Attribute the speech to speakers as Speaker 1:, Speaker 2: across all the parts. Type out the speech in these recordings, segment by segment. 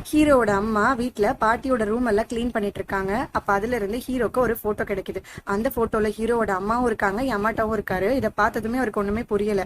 Speaker 1: ஹீரோவோட அம்மா வீட்டுல பாட்டியோட ரூம் எல்லாம் கிளீன் பண்ணிட்டு இருக்காங்க. அப்ப அதுல இருந்து ஹீரோக்கு ஒரு போட்டோ கிடைக்குது. அந்த போட்டோல ஹீரோவோட அம்மாவும் இருக்காங்க, யமாட்டாவும் இருக்காரு. இதை பார்த்ததுமே அவருக்கு ஒண்ணுமே புரியல.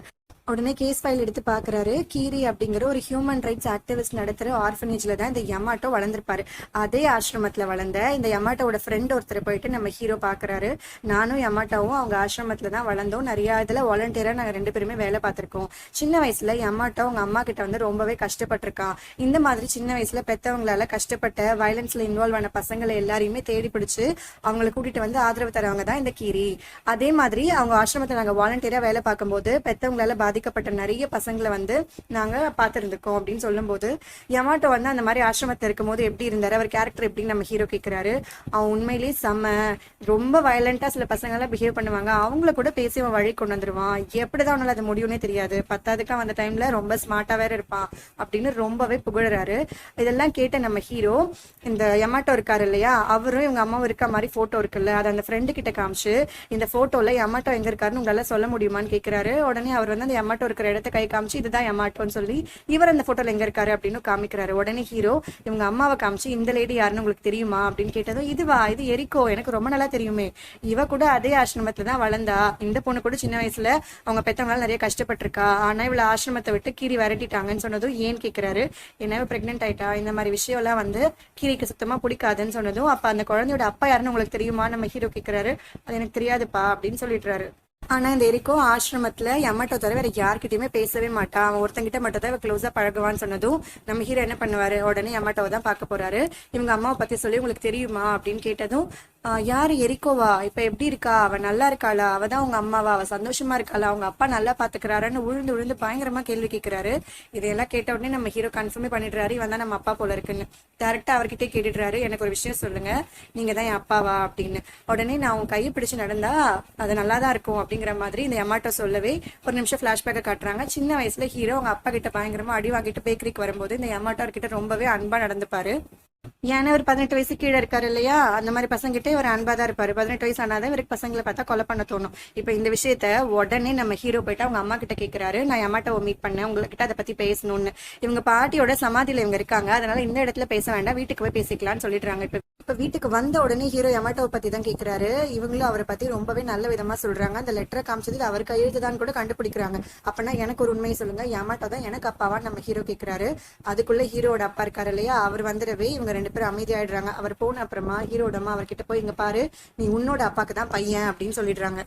Speaker 1: உடனே கேஸ் ஃபைல் எடுத்து பாக்குறாரு. கீரி அப்படிங்கிற ஒரு ஹியூமன் ரைட்ஸ் ஆக்டிவிஸ்ட் நடத்துற ஆர்ஃபனேஜ்ல தான் இந்த யமாட்டோ வளர்ந்துருப்பாரு. அதே ஆசிரமத்துல வளர்ந்த இந்த யமாட்டோட ஃப்ரெண்ட் ஒருத்தர் போயிட்டு நம்ம ஹீரோ பாக்குறாரு. நானும் யமாட்டாவும் அவங்க ஆசிரமத்துல தான் வளர்ந்தோம். நிறைய இதுல வாலண்டியரா நாங்க 2 பேருமே வேலை பார்த்திருக்கோம். சின்ன வயசுல யமாட்டோ அவங்க அம்மா கிட்ட வந்து ரொம்பவே கஷ்டப்பட்டிருக்கான். இந்த மாதிரி சின்ன வயசுல பெத்தவங்களால கஷ்டப்பட்ட வயலன்ஸ்ல இன்வால்வ் ஆன பசங்களை எல்லாரையுமே தேடி பிடிச்சு அவங்களை கூட்டிட்டு வந்து ஆதரவு தரவங்க தான் இந்த கீரி. அதே மாதிரி அவங்க ஆசிரமத்துல நாங்க வாலண்டியரா வேலை பார்க்கும்போது பெத்தவங்களால பாதிக்கப்பட்ட நிறைய பசங்களை வந்து நாங்க பார்த்திருந்திருக்கோம் அப்படின்னு சொல்லும் போது யமாட்டோ வந்து அந்த மாதிரி ஆசிரமத்தில் இருக்கும் போது எப்படி இருந்தாரு, அவர் கேரக்டர் எப்படின்னு நம்ம ஹீரோ கேட்கிறாரு. அவன் உண்மையிலேயே ரொம்ப வயலண்டா சில பசங்க எல்லாம் பிஹேவ் பண்ணுவாங்க. அவங்கள கூட பேசி அவன் வழி கொண்டு வந்துருவான். எப்படிதான் அவனால அது முடியும்னே தெரியாது. பத்தாவதுக்கு அந்த டைம்ல ரொம்ப ஸ்மார்ட்டா வேற இருப்பான் அப்படின்னு ரொம்பவே புகழறாரு. இதெல்லாம் கேட்ட நம்ம ஹீரோ இந்த யமாட்டோ இருக்காரு இல்லையா, அவரும் இவங்க அம்மாவும் இருக்க மாதிரி போட்டோ இருக்குல்ல, அதை அந்த ஃப்ரெண்டு கிட்ட காமிச்சு இந்த போட்டோல யமாட்டோ எங்க இருக்காருன்னு உங்களால சொல்ல முடியுமான்னு கேட்கிறாரு. உடனே அவர் வந்து அந்த யமாட்டோ இருக்கிற இடத்த கை காமிச்சு இதுதான் யமாட்டோன்னு சொல்லி இவர் அந்த போட்டோல எங்க இருக்காரு அப்படின்னு காமிக்கிறாரு. உடனே ஹீரோ இவங்க அம்மாவை காமிச்சு இந்த லேடி யாருன்னு உங்களுக்கு தெரியுமா அப்படின்னு கேட்டதும் இது எரிக்கோ, எனக்கு ரொம்ப நல்லா தெரியுமே, இவ கூட அதே ஆசிரமத்துல தான் வளர்ந்தா, இந்த பொண்ணு கூட சின்ன வயசுல அவங்க பெத்தவங்களால நிறைய கஷ்டப்பட்டிருக்கா, ஆனா இவ்வளவு ஆசிரமத்தை விட்டு கீரி விரட்டிட்டாங்கன்னு சொன்னதும் ஏன்னு கேட்கிறாரு. என்ன பிரெக்னென்ட் ஆயிட்டா, இந்த மாதிரி விஷயம் எல்லாம் வந்து கீரிக்கு சுத்தமா பிடிக்காதுன்னு சொன்னதும் அப்ப அந்த குழந்தையோட அப்பா யாருன்னு உங்களுக்கு தெரியுமா நம்ம ஹீரோ கேட்கிறாரு. அது எனக்கு தெரியாதுப்பா அப்படின்னு சொல்லிடுறாரு. ஆனா இந்த எரிக்கோ ஆசிரமத்துல யமாட்டோ தவிர வேற யார்கிட்டயுமே பேசவே மாட்டான். அவன் ஒருத்தங்கிட்ட மட்டும் தான் க்ளோஸா பழகுவான்னு சொன்னதும் நம்ம ஹீரோ என்ன பண்ணுவாரு, உடனே யமாட்டோவை தான் பார்க்க போறாரு. இவங்க அம்மாவை பத்தி சொல்லி உங்களுக்கு தெரியுமா அப்படின்னு கேட்டதும் யாரு எரிக்கோவா, இப்ப எப்படி இருக்கா, அவ நல்லா இருக்காளா, அவதான் உங்க அம்மாவா, அவ சந்தோஷமா இருக்காளா, அவங்க அப்பா நல்லா பாத்துக்கிறாருன்னு உழுந்து உழுந்து பயங்கரமா கேள்வி கேட்கிறாரு. இதையெல்லாம் கேட்ட உடனே நம்ம ஹீரோ கன்ஃபார்மே பண்ணிடுறாரு, இவன் தான் நம்ம அப்பா போல இருக்குன்னு. டேரக்டா அவர்கிட்டே கேட்டுடுறாரு, எனக்கு ஒரு விஷயம் சொல்லுங்க, நீங்க தான் என் அப்பாவா அப்படின்னு. உடனே நான் உன் கையை பிடிச்சு நடந்தா அது நல்லாதான் இருக்கும் அப்படிங்கிற மாதிரி இந்த யமாட்டோ சொல்லவே ஒரு நிமிஷம் பிளாஷ்பேக்கை காட்டுறாங்க. சின்ன வயசுல ஹீரோ அவங்க அப்பா கிட்ட பயங்கரமா அடி வாங்கிட்டு பேக்கரிக்கு வரும்போது இந்த யமாட்டோ கிட்ட ரொம்பவே அன்பா நடந்துப்பாரு. ஏன்னா ஒரு 18 வயசு கீழே இருக்காரு இல்லையா, அந்த மாதிரி பசங்கிட்ட ஒரு அன்பா தான் இருப்பாரு. 18 வயசு ஆனாதான் இவருக்கு பசங்களை பார்த்தா கொலை பண்ண தோணும். இப்ப இந்த விஷயத்த உடனே நம்ம ஹீரோ போயிட்டு அவங்க அம்மா கிட்ட கேட்கிறாரு, நான் யமாட்டோவை மீட் பண்ணேன், உங்ககிட்ட அதை பத்தி பேசணும்னு. இவங்க பாட்டியோட சமாதியில இவங்க இருக்காங்க, அதனால இந்த இடத்துல பேச வேண்டாம், வீட்டுக்கு போய் பேசிக்கலாம்னு சொல்லிடுறாங்க. இப்ப வீட்டுக்கு வந்த உடனே ஹீரோ யமாட்டோவை பத்தி தான் கேட்கிறாரு. இவங்களும் அவரை பத்தி ரொம்பவே நல்ல விதமா சொல்றாங்க. அந்த லெட்டரை காமிச்சதுல அவர் கையெழுத்துதான் கூட கண்டுபிடிக்கிறாங்க. அப்பனா எனக்கு ஒரு உண்மையை சொல்லுங்க, யமாட்டோ தான் எனக்கு அப்பாவான்னு நம்ம ஹீரோ கேட்கிறாரு. அதுக்குள்ள ஹீரோட அப்பா இருக்காரு இல்லையா, அவர் வந்துடவே இவங்க 2 பேரும் அமைதியாயிடுறாங்க. அவர் போன அப்புறமா ஹீரோட அம்மா அவர்கிட்ட போய் இங்க பாரு, நீ உன்னோட அப்பாக்கு தான் பையன் அப்படின்னு சொல்லிடுறாங்க.